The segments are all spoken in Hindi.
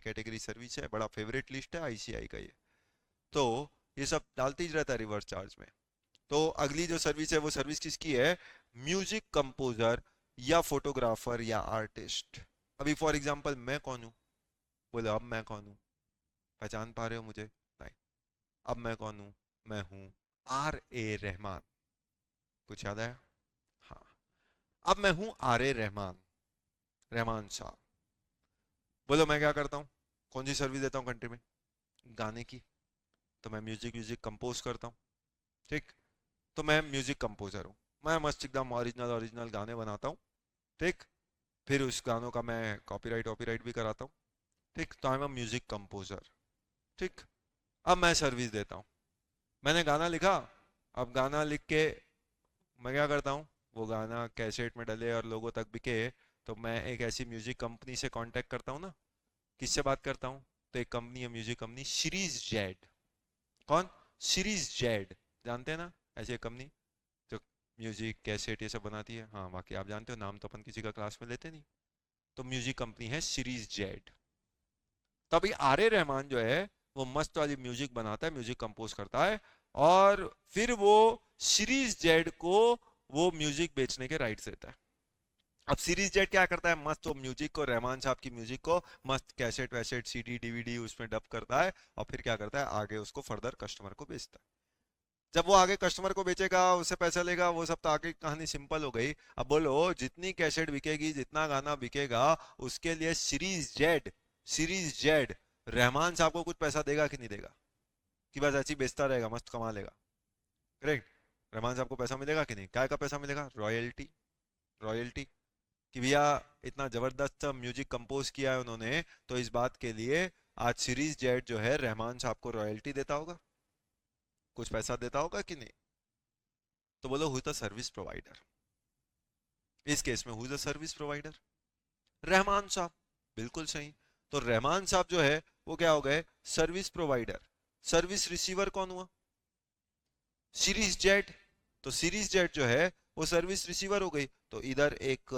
कैटेगरी सर्विस है, बड़ा फेवरेट लिस्ट है आईसीआई का ये। तो ये सब डालते ही रहता है रिवर्स चार्ज में। तो अगली जो सर्विस है वो सर्विस किसकी है? म्यूजिक कंपोजर या फोटोग्राफर या आर्टिस्ट। अभी फॉर एग्जांपल मैं कौन हूँ? बोले अब मैं कौन हूँ? पहचान पा रहे हो मुझे? नहीं। अब मैं कौन हूँ? मैं हूँ RA रहमान। कुछ याद आया? हाँ। अब मैं हूँ RA रहमान, रहमान साहब। बोलो मैं क्या करता हूँ? कौन सी सर्विस देता हूँ कंट्री में? गाने की। तो मैं म्यूजिक म्यूजिक कंपोज करता हूँ। ठीक। तो मैं म्यूजिक कंपोजर हूँ। मैं मस्त एकदम ओरिजिनल ओरिजिनल गाने बनाता हूँ। ठीक। फिर उस गानों का मैं कॉपीराइट कॉपीराइट भी कराता हूँ। ठीक। तो आई एम म्यूजिक कंपोजर। ठीक। अब मैं सर्विस देता हूँ। मैंने गाना लिखा। अब गाना लिख के मैं क्या करता हूँ? वो गाना कैसेट में डले और लोगों तक बिके। तो मैं एक ऐसी म्यूजिक कंपनी से कांटेक्ट करता हूँ ना। किससे बात करता हूँ? तो एक कंपनी है, म्यूजिक कंपनी सीरीज जेड। कौन? Series Z. जानते हैं ना ऐसी कंपनी जो म्यूजिक कैसेट ये सब बनाती है? हाँ, बाकी आप जानते हो, नाम तो अपन किसी का क्लास में लेते नहीं। तो म्यूजिक कंपनी है सीरीज जेड। तभी RA रहमान जो है वो मस्त वाली म्यूजिक बनाता है, म्यूजिक कंपोज करता है। और फिर वो सीरीज जेड को वो म्यूजिक बेचने के राइट्स देता है। अब सीरीज जेड क्या करता है? मस्त वो म्यूजिक को, रहमान साहब की म्यूजिक को मस्त कैसेट वैसेट सीडी डीवीडी उसमें डब करता है। और फिर क्या करता है? आगे उसको फर्दर कस्टमर को बेचता है। जब वो आगे कस्टमर को बेचेगा, उससे पैसा लेगा, वो सब तो आगे की कहानी सिंपल हो गई। अब बोलो जितनी कैसेट बिकेगी, जितना गाना बिकेगा, उसके लिए सीरीज जेड रहमान साहब को कुछ पैसा देगा कि नहीं देगा? कि बस ऐसे ही बेचता रहेगा, मस्त कमा लेगा? करेक्ट। रहमान साहब को पैसा मिलेगा कि नहीं? क्या का पैसा मिलेगा? रॉयल्टी। रॉयल्टी। कि भैया इतना जबरदस्त म्यूजिक कंपोज किया है उन्होंने, तो इस बात के लिए आज सीरीज जेड जो है रहमान साहब को रॉयल्टी देता होगा, कुछ पैसा देता होगा कि नहीं? तो बोलो who is the service provider? इस केस में who is the service provider? Rahman साहब। बिल्कुल सही। तो रहमान साहब जो है वो क्या हो गए? Service provider. सर्विस रिसीवर कौन हुआ? Series Z. तो सीरीज जेड जो है वो सर्विस रिसीवर हो गई। तो इधर एक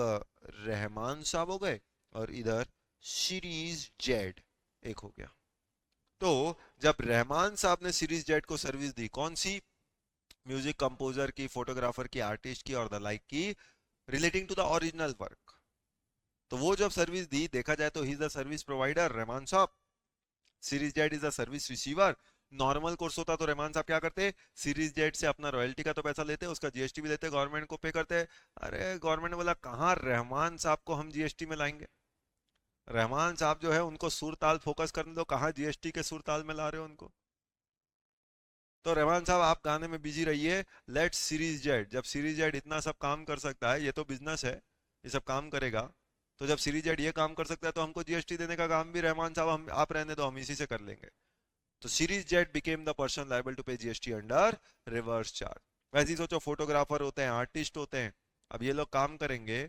रहमान साहब हो गए और इधर सीरीज जेड एक हो गया। तो जब रहमान साहब ने सीरीज जेड को सर्विस दी, कौन सी? म्यूजिक कंपोजर की, फोटोग्राफर की, आर्टिस्ट की और द लाइक की, relating to the original work. तो वो जब सर्विस दी, देखा जाए तो he is the service provider Rahman sahab. Series Z is the service receiver. Normal course होता तो रहमान साहब क्या करते? सीरीज जेड से अपना रॉयल्टी का तो पैसा लेते, उसका जीएसटी भी लेते, गवर्नमेंट को पे करते। अरे गवर्नमेंट ने बोला कहाँ रहमान साहब को हम जीएसटी में लाएंगे? रहमान साहब जो है उनको सुर ताल फोकस करने दो, कहाँ जीएसटी के सुर ताल में ला रहे हो उनको? तो रहमान साहब आप गाने में बिजी रहिए। लेट सीरीज जेड, जब सीरीज जेड इतना सब काम कर सकता है, ये तो बिजनेस है, ये सब काम करेगा। तो जब सीरीज जेड ये काम कर सकता है तो हमको जीएसटी देने का काम भी रहमान साहब हम आप रहने दो, हम इसी से कर लेंगे। तो series Z became the person liable to pay GST under reverse charge. वैसे ही सोचो, फोटोग्राफर होते हैं, आर्टिस्ट होते हैं। अब ये लोग काम करेंगे,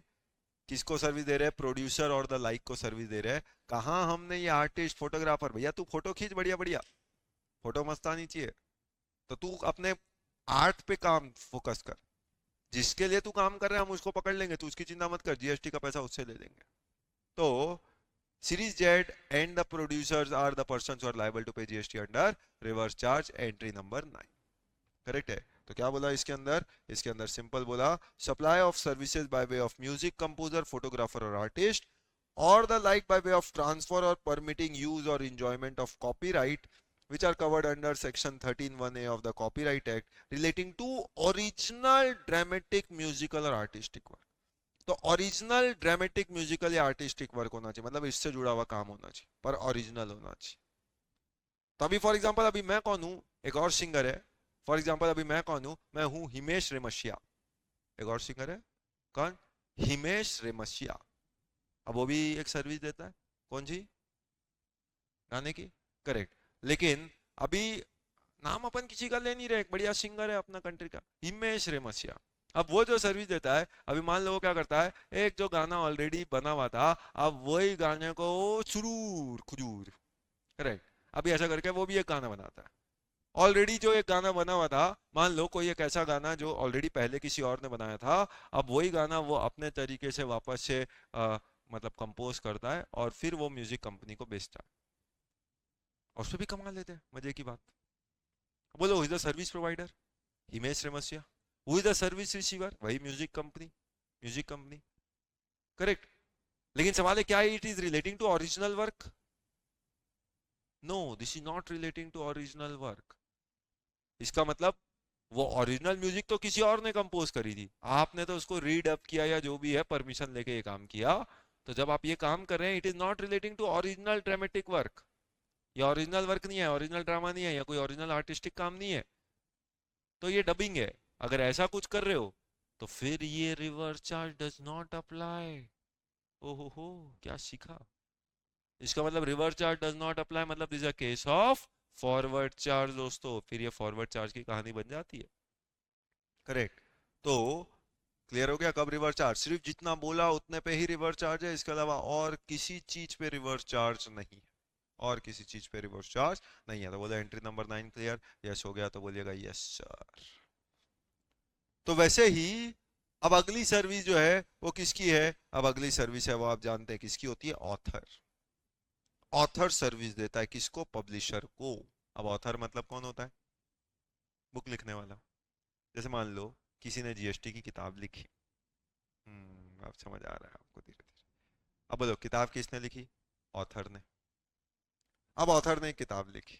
किसको सर्विस दे रहे हैं? प्रोड्यूसर और द लाइक को सर्विस दे रहे हैं। कहाँ हमने ये आर्टिस्ट फोटोग्राफर, भैया तू फोटो खींच बढ़िया बढ़िया, फोटो मस्त आनी चाहिए। तो तू अपने आर्ट पे काम फोकस कर। जिसके लिए तू काम कर रहा है हम उसको पकड़ लेंगे, तू उसकी चिंता मत कर, जीएसटी का पैसा उससे ले लेंगे। तो series Z and the producers are the persons who are liable to pay GST under reverse charge, entry number 9। Correct है? तो क्या बोला इसके अंदर? इसके अंदर सिंपल बोला, supply of services by way of music composer, photographer और artist or the like by way of transfer or permitting use or enjoyment of copyright which are covered under section 13(1)(a) of the Copyright Act relating to original dramatic musical or artistic work। तो ओरिजिनल ड्रामेटिक म्यूजिकल या आर्टिस्टिक वर्क होना चाहिए, मतलब इससे जुड़ा हुआ काम होना चाहिए, पर ओरिजिनल होना चाहिए। तो अभी फॉर एग्जांपल अभी मैं कौन हूं? एक और सिंगर है। फॉर एग्जांपल अभी मैं कौन हूं? मैं हूं हिमेश रेमशिया। एक और सिंगर है। कौन? हिमेश रेमशिया। अब वो भी एक सर्विस देता है। कौन सी? गाने की। करेक्ट। लेकिन अभी नाम अपन किसी का ले नहीं रहे, एक बढ़िया सिंगर है अपना कंट्री का, हिमेश रेमसिया। अब वो जो सर्विस देता है, अभी मान लो वो क्या करता है, एक जो गाना ऑलरेडी बना हुआ था, अब वही गाने को चुरूर खुजूर, करेक्ट, अभी ऐसा करके वो भी एक गाना बनाता है। ऑलरेडी जो एक गाना बना हुआ था, मान लो कोई एक ऐसा गाना जो ऑलरेडी पहले किसी और ने बनाया था, अब वही गाना वो अपने तरीके से वापस से मतलब कंपोज करता है और फिर वो म्यूजिक कंपनी को बेचता है। और उस पर भी कमा लेते हैं, मजे की बात। बोलो who is the service provider? Himesh रेमसिया। Who is the service receiver? वही music company, music company. Correct. लेकिन सवाल है क्या it is relating to original work? No, this is not relating to original work. इसका मतलब वो ओरिजिनल म्यूजिक तो किसी और ने कंपोज करी थी, आपने तो उसको रीड अप किया या जो भी है परमिशन लेके ये काम किया। तो जब आप ये काम कर रहे हैं, it is not relating to original dramatic work. ये ओरिजिनल वर्क नहीं है, ओरिजिनल ड्रामा नहीं है, या कोई ओरिजिनल आर्टिस्टिक काम नहीं है। तो ये डबिंग है। अगर ऐसा कुछ कर रहे हो तो फिर ये reverse charge does not apply. ओहो हो, क्या सीखा। इसका मतलब reverse charge does not apply मतलब this a case of forward charge दोस्तों। फिर ये फॉरवर्ड चार्ज की कहानी बन जाती है। करेक्ट। तो क्लियर हो गया कब रिवर्स चार्ज? सिर्फ जितना बोला उतने पे ही रिवर्स चार्ज है, इसके अलावा और किसी चीज पे रिवर्स चार्ज नहीं है। और किसी चीज पे रिवर्स चार्ज नहीं है। तो बोले एंट्री नंबर 9 क्लियर? यस हो गया तो बोलिएगा यस सर। तो वैसे ही अब अगली सर्विस जो है वो किसकी है? अब अगली सर्विस है वो आप जानते हैं किसकी होती है? ऑथर। ऑथर सर्विस देता है किसको? पब्लिशर को। अब ऑथर मतलब कौन होता है? बुक लिखने वाला। जैसे मान लो किसी ने जीएसटी की किताब लिखी। अब समझ आ रहा है आपको धीरे धीरे। अब बोलो किताब किसने लिखी? ऑथर ने। अब ऑथर ने एक किताब लिखी,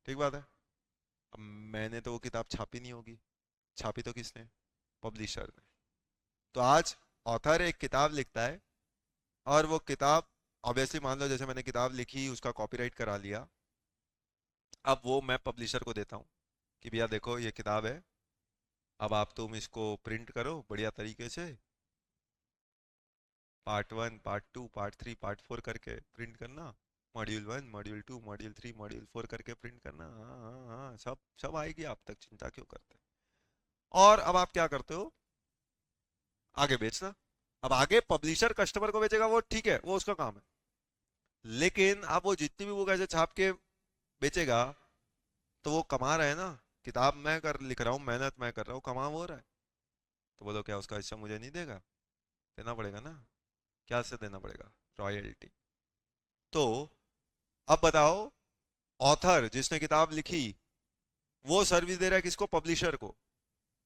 ठीक बात है। अब मैंने तो वो किताब छापी नहीं होगी, छापी तो किसने? पब्लिशर ने। तो आज ऑथर एक किताब लिखता है और वो किताब ऑब्वियसली मान लो जैसे मैंने किताब लिखी उसका कॉपीराइट करा लिया। अब वो मैं पब्लिशर को देता हूँ कि भैया देखो ये किताब है, अब आप तुम इसको प्रिंट करो बढ़िया तरीके से, पार्ट 1 पार्ट 2 पार्ट 3 पार्ट 4 करके प्रिंट करना, मॉड्यूल 1 मॉड्यूल 2 मॉड्यूल 3 मॉड्यूल 4 करके प्रिंट करना। हाँ हाँ हाँ, सब सब आएगी आप तक, चिंता क्यों करते हैं। और अब आप क्या करते हो? आगे बेचना। अब आगे पब्लिशर कस्टमर को बेचेगा वो ठीक है, वो उसका काम है। लेकिन अब वो जितनी भी बुक ऐसे छाप के बेचेगा तो वो कमा रहा है ना। किताब मैं कर लिख रहा हूँ, मेहनत मैं कर रहा हूँ, कमा वो रहा है। तो बोलो क्या उसका हिस्सा मुझे नहीं देगा? देना पड़ेगा ना। क्या से देना पड़ेगा? रॉयल्टी। तो अब बताओ, ऑथर जिसने किताब लिखी वो सर्विस दे रहा है किसको? पब्लिशर को।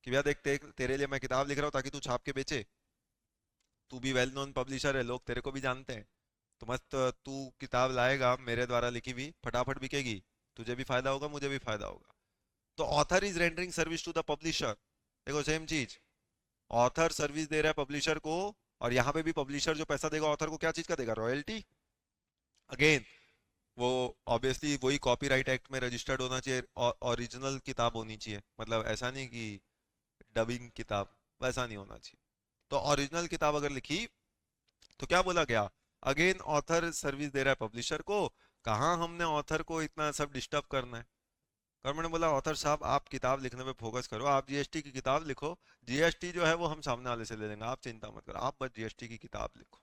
कि भैया देख तेरे लिए मैं किताब लिख रहा हूँ ताकि तू छाप के बेचे। तू भी वेल नोन पब्लिशर है, लोग तेरे को भी जानते हैं। तो मस्त तू किताब लाएगा मेरे द्वारा लिखी हुई, फटाफट बिकेगी, तुझे भी फायदा होगा मुझे भी फायदा होगा। तो author is rendering service to the publisher. देखो सेम चीज, ऑथर सर्विस दे रहा है पब्लिशर को, और यहाँ पे भी पब्लिशर जो पैसा देगा ऑथर को क्या चीज का देगा? रॉयल्टी। अगेन वो ऑब्वियसली वही कॉपीराइट एक्ट में रजिस्टर्ड होना चाहिए, ओरिजिनल किताब होनी चाहिए, मतलब ऐसा नहीं कि डबिंग किताब, वैसा नहीं होना चाहिए। तो ओरिजिनल किताब अगर लिखी तो क्या बोला गया? अगेन ऑथर सर्विस दे रहा है पब्लिशर को। कहाँ हमने ऑथर को इतना सब डिस्टर्ब करना है। गवर्नमेंट ने बोला ऑथर साहब आप किताब लिखने पे फोकस करो, आप जीएसटी की किताब लिखो, जीएसटी जो है वो हम सामने वाले से ले लेंगे, आप चिंता मत करो, आप बस जीएसटी की किताब लिखो।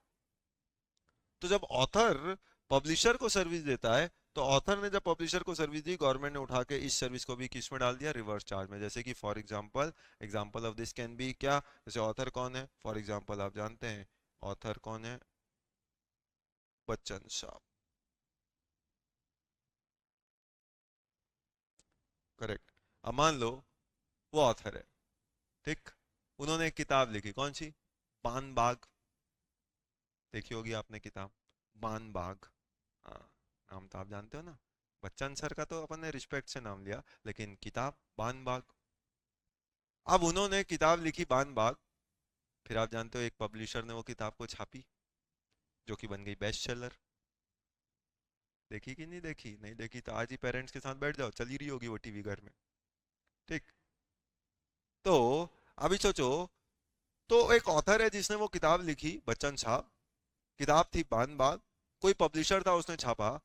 तो जब ऑथर पब्लिशर को सर्विस देता है, तो ऑथर ने जब पब्लिशर को सर्विस दी, गवर्नमेंट ने उठा के इस सर्विस को भी किस में डाल दिया? रिवर्स चार्ज में। जैसे कि for example, example of this can be क्या? जैसे ऑथर कौन है? फॉर एग्जांपल आप जानते हैं ऑथर कौन है? बच्चन साहब। करेक्ट। अब मान लो वो ऑथर है, ठीक। उन्होंने एक किताब लिखी, कौन सी? बान बाग। देखी होगी आपने किताब, बान बाग। हाँ, नाम तो आप जानते हो ना। बच्चन सर का तो अपन ने रिस्पेक्ट से नाम लिया, लेकिन किताब बान बाग। अब उन्होंने किताब लिखी बान बाग, फिर आप जानते हो एक पब्लिशर ने वो किताब को छापी जो कि बन गई बेस्ट सेलर। देखी कि नहीं देखी? नहीं देखी तो आज ही पेरेंट्स के साथ बैठ जाओ, चली रही होगी वो टीवी घर में, ठीक। तो अभी सोचो, तो एक ऑथर है जिसने वो किताब लिखी, बच्चन साहब, किताब थी बान बाग, कोई पब्लिशर था उसने छापा,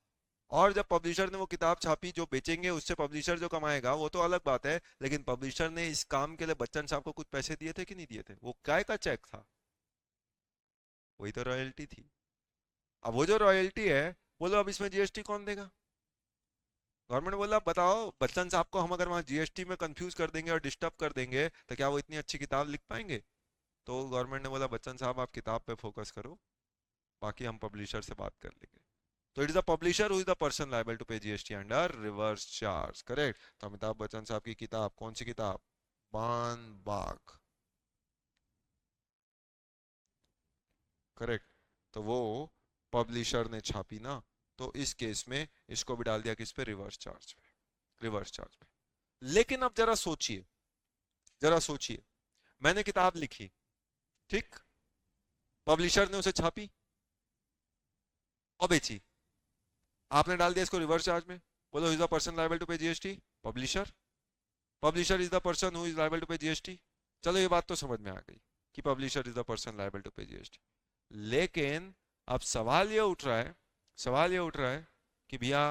और जब पब्लिशर ने वो किताब छापी, जो बेचेंगे उससे पब्लिशर जो कमाएगा वो तो अलग बात है, लेकिन पब्लिशर ने इस काम के लिए बच्चन साहब को कुछ पैसे दिए थे कि नहीं दिए थे? वो काय का चेक था? वही तो रॉयल्टी थी। अब वो जो रॉयल्टी है, बोलो अब इसमें जीएसटी कौन देगा? गवर्नमेंट बोला बताओ बच्चन साहब को हम अगर वहां जीएसटी में कंफ्यूज कर देंगे और डिस्टर्ब कर देंगे तो क्या वो इतनी अच्छी किताब लिख पाएंगे? तो गवर्नमेंट ने बोला बच्चन साहब आप किताब पे फोकस करो, बाकी हम पब्लिशर से बात कर लेंगे। तो it is the publisher who is the person liable to pay GST under reverse charge, correct. तो अमिताभ बच्चन साहब की किताब, कौन सी किताब, पान बाग, करेक्ट। तो वो पब्लिशर ने छापी ना, तो इस केस में इसको भी डाल दिया किस पे, रिवर्स चार्ज पे, रिवर्स चार्ज पे। लेकिन अब जरा सोचिए, जरा सोचिए, मैंने किताब लिखी, ठीक, पब्लिशर ने उसे छापी और बेची, आपने डाल दिया इसको रिवर्स चार्ज में। बोलो is the person liable to pay GST, publisher. Publisher is the person who is liable to pay GST. चलो ये बात तो समझ में आ गई कि publisher is the person liable to pay GST. लेकिन अब सवाल ये उठ रहा है, सवाल ये उठ रहा है कि भैया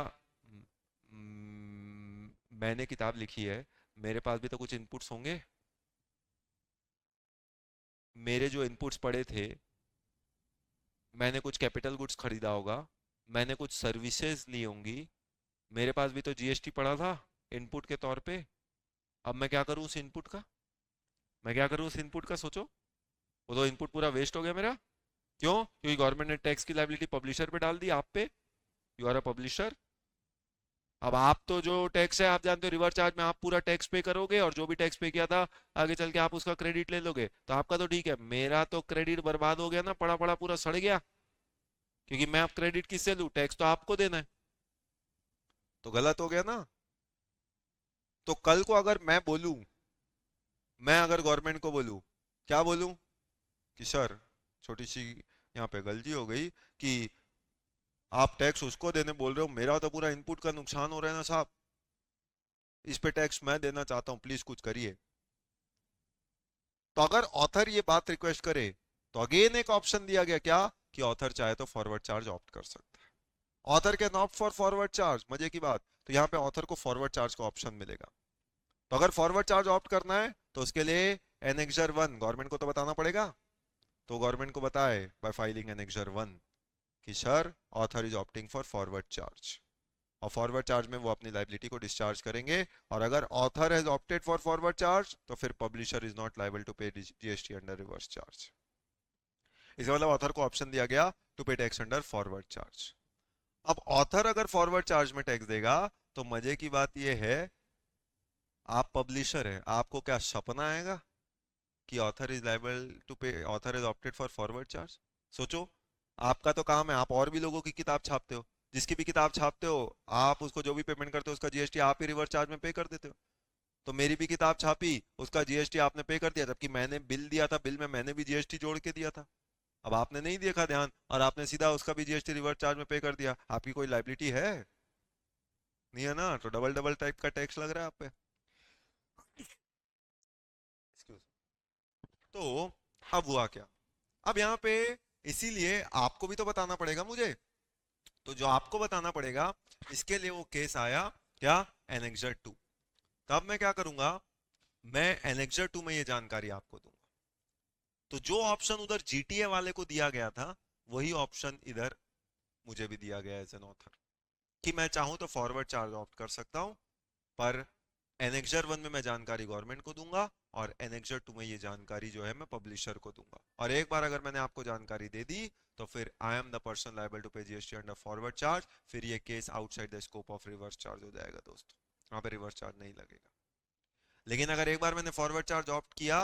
मैंने किताब लिखी है, मेरे पास भी तो कुछ इनपुट्स होंगे, मेरे जो इनपुट्स पड़े थे, मैंने कुछ कैपिटल गुड्स खरीदा होगा, मैंने कुछ सर्विसेज ली होंगी, मेरे पास भी तो जीएसटी पड़ा था इनपुट के तौर पे। अब मैं क्या करूं उस इनपुट का, मैं क्या करूं उस इनपुट का, सोचो। वो तो इनपुट पूरा वेस्ट हो गया मेरा, क्यों, क्योंकि गवर्नमेंट ने टैक्स की लायबिलिटी पब्लिशर पे डाल दी, आप पे, यू आर अ पब्लिशर। अब आप तो जो टैक्स है आप जानते हो, रिवर्स चार्ज में आप पूरा टैक्स पे करोगे और जो भी टैक्स पे किया था आगे चल के आप उसका क्रेडिट ले लोगे, तो आपका तो ठीक है, मेरा तो क्रेडिट बर्बाद हो गया ना, पड़ा पड़ा पूरा सड़ गया, क्योंकि मैं अब क्रेडिट किससे लूं, टैक्स तो आपको देना है, तो गलत हो गया ना। तो कल को अगर मैं बोलूं, मैं अगर गवर्नमेंट को बोलूं, क्या बोलूं कि सर छोटी सी यहाँ पे गलती हो गई कि आप टैक्स उसको देने बोल रहे हो, मेरा तो पूरा इनपुट का नुकसान हो रहा है ना साहब, इस पे टैक्स मैं देना चाहता हूँ, प्लीज कुछ करिए। तो अगर ऑथर ये बात रिक्वेस्ट करे, तो अगेन एक ऑप्शन दिया गया, क्या, कि ऑथर चाहे तो फॉरवर्ड चार्ज ऑप्ट कर सकता है। Author can opt for forward charge, मजे की बात, तो यहाँ पे ऑथर को फॉरवर्ड चार्ज का ऑप्शन मिलेगा। तो अगर फॉरवर्ड चार्ज ऑप्ट करना है तो उसके लिए एनेक्सर 1 गवर्नमेंट को तो बताना पड़ेगा, तो गवर्नमेंट को बताए बाय फाइलिंग एनेक्सर 1 कि sir author is opting for forward charge, और फॉरवर्ड चार्ज में वो अपनी लाइबिलिटी को डिस्चार्ज करेंगे। और अगर author has opted for forward charge तो फिर publisher is not liable to pay GST under reverse charge. इसका मतलब ऑथर को ऑप्शन दिया गया to pay tax under forward charge. अब ऑथर अगर फॉरवर्ड चार्ज में टैक्स देगा, तो मजे की बात यह है, आप पब्लिशर है, आपको क्या सपना आएगा कि ऑथर इज लायबल टू पे, author is opted for forward charge. सोचो, आपका तो काम है, आप और भी लोगों की किताब छापते हो, जिसकी भी किताब छापते हो आप उसको जो भी पेमेंट करते हो उसका जीएसटी आप ही रिवर्स चार्ज में पे कर देते हो। तो मेरी भी किताब छापी, उसका जीएसटी आपने पे कर दिया, जबकि मैंने बिल दिया था, बिल में मैंने भी जीएसटी जोड़ के दिया था। अब आपने नहीं देखा ध्यान और आपने सीधा उसका भी जीएसटी रिवर्स चार्ज में पे कर दिया, आपकी कोई लाइबिलिटी है नहीं, है ना, तो डबल डबल टाइप का टैक्स लग रहा है आप पे। Excuse। तो अब हुआ क्या, अब यहाँ पे, इसीलिए आपको भी तो बताना पड़ेगा मुझे, तो जो आपको बताना पड़ेगा इसके लिए वो केस आया, क्या, एनेक्सर 2। तब मैं क्या करूंगा, मैं एनेक्सर 2 में ये जानकारी आपको दूंगा। तो जो ऑप्शन उधर जीटीए वाले को दिया गया था, वही ऑप्शन इधर मुझे भी दिया गया एज एन ऑथर, कि मैं चाहूं तो फॉरवर्ड चार्ज ऑप्ट कर सकता हूं, पर एनेक्सर 1 में मैं जानकारी गवर्नमेंट को दूंगा और एनेक्सर 2 में ये जानकारी जो है मैं पब्लिशर को दूंगा। और एक बार अगर मैंने आपको जानकारी दे दी तो फिर I am the person liable to pay GST under forward charge, फिर ये case outside the scope of reverse charge हो जाएगा दोस्तों, वहां पे रिवर्स चार्ज नहीं लगेगा। लेकिन अगर एक बार मैंने फॉरवर्ड चार्ज ऑप्ट किया,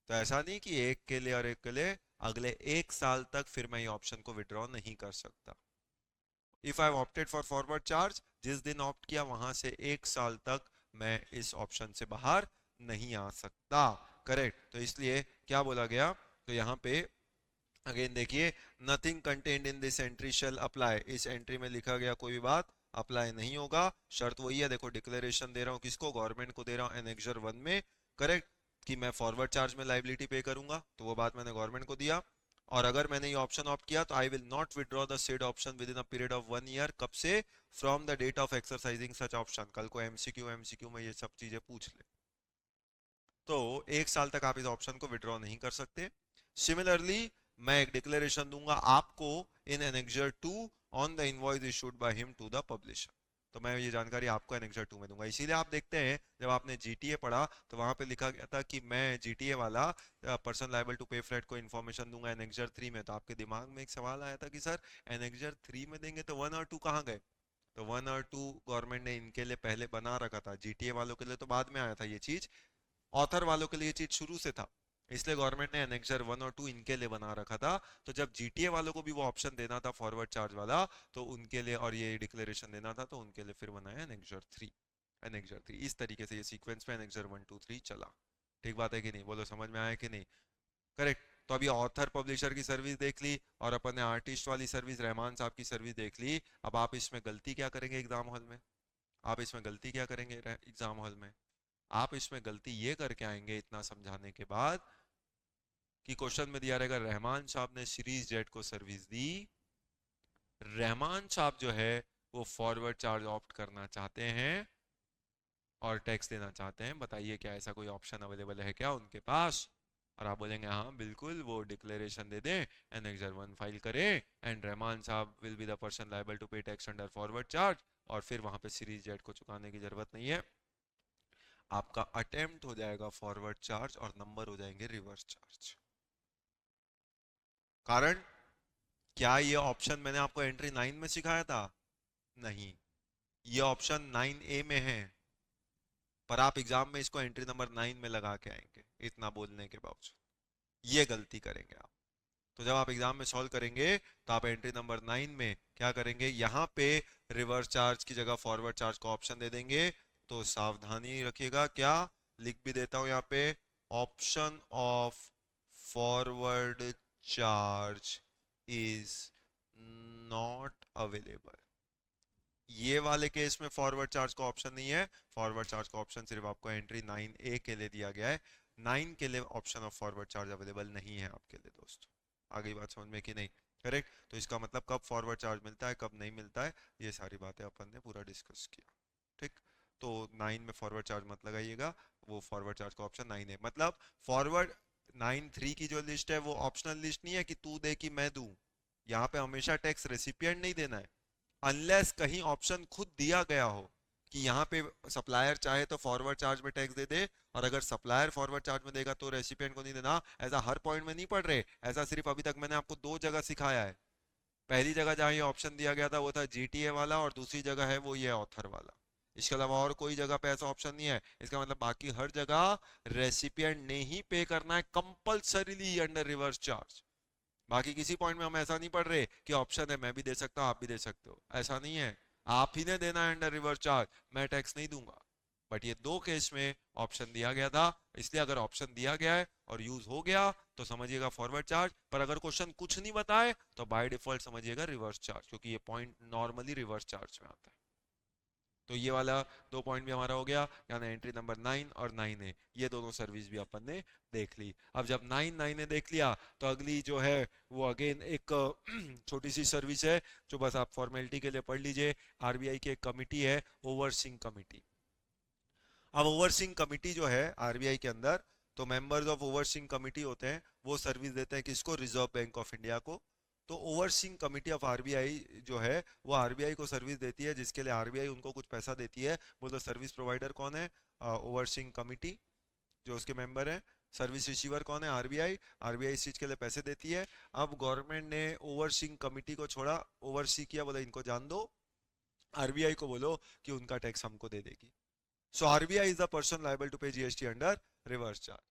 तो ऐसा नहीं कि एक के लिए और एक के लिए, अगले 1 साल तक फिर मैं ये ऑप्शन को विड्रॉ नहीं कर सकता। If I opted for forward charge, जिस दिन ऑप्ट किया वहां से 1 साल तक मैं इस ऑप्शन से बाहर नहीं आ सकता, करेक्ट। तो इसलिए क्या बोला गया, तो यहाँ पे अगेन देखिए, nothing contained in this entry shall apply, इस एंट्री में लिखा गया कोई भी बात अप्लाई नहीं होगा। शर्त वही है, देखो डिक्लेरेशन दे रहा हूँ किसको, गवर्नमेंट को दे रहा हूँ एनेक्सर 1 में, करेक्ट, कि मैं फॉरवर्ड चार्ज में लाइबिलिटी पे करूंगा, तो वो बात मैंने गवर्नमेंट को दिया। और अगर मैंने ये ऑप्शन ऑप्ट किया तो I will not withdraw the said option within a period of 1 year, कब से, from the date of exercising such option. कल को एमसीक्यू में ये सब चीजें पूछ ले, तो 1 साल तक आप इस ऑप्शन को विड्रॉ नहीं कर सकते। सिमिलरली मैं एक डिक्लेरेशन दूंगा आपको in annexure 2 on the invoice issued by him to the publisher. तो मैं ये जानकारी आपको एनेक्सर 2 में दूंगा। इसीलिए आप देखते हैं जब आपने जीटीए पढ़ा तो वहां पे लिखा गया था कि मैं जीटीए वाला पर्सन लायबल टू पे फ्लैट को इन्फॉर्मेशन दूंगा एनेक्सर 3 में। तो आपके दिमाग में एक सवाल आया था कि सर एनेक्सर 3 में देंगे तो 1 और 2 कहाँ गए? तो 1 और 2 गवर्नमेंट ने इनके लिए पहले बना रखा था, जीटीए वालों के लिए तो बाद में आया था ये चीज, ऑथर वालों के लिए ये चीज शुरू से था। इसलिए गवर्नमेंट ने एनेक्सर 1 और 2 इनके लिए बना रखा था। तो जब जीटीए वालों को भी वो ऑप्शन देना था फॉरवर्ड चार्ज वाला, तो उनके लिए, और ये डिक्लेरेशन देना था, तो उनके लिए फिर बनाया एनेक्सर 3। एनेक्सर 3 इस तरीके से ये सीक्वेंस में एनेक्सर 1 2 3 चला। ठीक बात है कि नहीं? बोलो समझ में आया कि नहीं? करेक्ट। तो अभी ऑथर पब्लिशर की सर्विस देख ली और अपन ने आर्टिस्ट वाली सर्विस रहमान साहब की सर्विस देख ली। अब आप इसमें गलती क्या करेंगे एग्जाम हॉल में? आप इसमें गलती क्या करेंगे एग्जाम हॉल में? आप इसमें गलती ये करके आएंगे इतना समझाने के बाद कि क्वेश्चन में दिया रहेगा रहमान साहब ने सीरीज जेट को सर्विस दी, रहमान साहब जो है वो फॉरवर्ड चार्ज ऑप्ट करना चाहते हैं और टैक्स देना चाहते हैं, बताइए क्या ऐसा कोई ऑप्शन अवेलेबल है क्या उनके पास? और आप बोलेंगे हाँ बिल्कुल, वो डिक्लेरेशन दे दें, एनेक्सर 1 फाइल करें and Rahman sahab will be the person liable to pay tax under forward charge, और फिर वहां पे सीरीज जेट को चुकाने की जरूरत नहीं है। आपका अटेम्प्ट हो जाएगा फॉरवर्ड चार्ज और नंबर हो जाएंगे रिवर्स चार्ज। कारण क्या ये ऑप्शन मैंने आपको एंट्री 9 में सिखाया था? नहीं, ये ऑप्शन 9A में है, पर आप एग्जाम में इसको एंट्री नंबर 9 में लगा के आएंगे इतना बोलने के बावजूद। ये गलती करेंगे आप। तो जब आप एग्जाम में सॉल्व करेंगे तो आप एंट्री नंबर 9 में क्या करेंगे, यहाँ पे रिवर्स चार्ज की जगह फॉरवर्ड चार्ज का ऑप्शन दे देंगे। तो सावधानी रखिएगा, क्या लिख भी देता हूं यहाँ पे, option of forward charge is not available. ये वाले केस में फॉरवर्ड चार्ज का ऑप्शन नहीं है। फॉरवर्ड चार्ज का ऑप्शन सिर्फ आपको एंट्री 9A के लिए दिया गया है। 9 के लिए option of forward charge available नहीं है आपके लिए दोस्तों। आ गई बात समझ में कि नहीं? करेक्ट। तो इसका मतलब कब फॉरवर्ड चार्ज मिलता है कब नहीं मिलता है, ये सारी बातें अपन ने पूरा डिस्कस किया। ठीक। तो 9 में फॉरवर्ड चार्ज मत लगाइएगा, वो फॉरवर्ड चार्ज का ऑप्शन 9 है। मतलब फॉरवर्ड 9(3) की जो लिस्ट है वो ऑप्शनल लिस्ट नहीं है कि तू दे कि मैं दूं। यहाँ पे हमेशा टैक्स रेसिपिएंट नहीं देना है, अनलेस कहीं ऑप्शन खुद दिया गया हो कि यहाँ पे सप्लायर चाहे तो फॉरवर्ड चार्ज में टैक्स दे दे, और अगर सप्लायर फॉरवर्ड चार्ज में देगा तो रेसिपिएंट को नहीं देना। ऐसा हर पॉइंट में नहीं पढ़ रहे, ऐसा सिर्फ अभी तक मैंने आपको 2 जगह सिखाया है। पहली जगह जहाँ ये ऑप्शन दिया गया था वो था जीटीए वाला, और दूसरी जगह है वो ये ऑथर वाला। इसके अलावा और कोई जगह पे ऐसा ऑप्शन नहीं है। इसका मतलब बाकी हर जगह रेसिपिएंट ने ही पे करना है कंपलसरीली अंडर रिवर्स चार्ज। बाकी किसी पॉइंट में हम ऐसा नहीं पढ़ रहे कि ऑप्शन है मैं भी दे सकता हूँ आप भी दे सकते हो, ऐसा नहीं है। आप ही ने देना है अंडर रिवर्स चार्ज, मैं टैक्स नहीं दूंगा। बट ये 2 केस में ऑप्शन दिया गया था, इसलिए अगर ऑप्शन दिया गया है और यूज हो गया तो समझिएगा फॉरवर्ड चार्ज, पर अगर क्वेश्चन कुछ नहीं बताए तो बाय डिफॉल्ट समझिएगा रिवर्स चार्ज, क्योंकि ये पॉइंट नॉर्मली रिवर्स चार्ज में आता है। तो ये वाला 2 पॉइंट भी हमारा हो गया, यानी एंट्री नंबर 9 और 9A, ये दोनों सर्विस भी अपन ने देख ली। अब जब 9 देख लिया तो अगली जो है वो अगेन एक छोटी सी सर्विस है जो बस आप फॉर्मेलिटी के लिए पढ़ लीजिए। आरबीआई की एक कमिटी है, ओवरसीइंग कमिटी। अब ओवरसीइंग कमिटी जो है आरबीआई के अंदर, तो मेंबर्स ऑफ ओवरसीइंग कमिटी होते हैं, वो सर्विस देते हैं किसको? रिजर्व बैंक ऑफ इंडिया को। तो ओवरसीइंग कमिटी ऑफ आरबीआई जो है वो आरबीआई को सर्विस देती है, जिसके लिए आरबीआई उनको कुछ पैसा देती है। बोलो सर्विस प्रोवाइडर कौन है? ओवरसीइंग कमिटी जो उसके मेंबर है। सर्विस रिसीवर कौन है? आरबीआई। आरबीआई इस चीज के लिए पैसे देती है। अब गवर्नमेंट ने ओवरसीइंग कमिटी को छोड़ा, ओवरसी किया, बोला इनको जान दो, आरबीआई को बोलो कि उनका टैक्स हमको दे देगी। So RBI is the person liable to pay GST under reverse charge.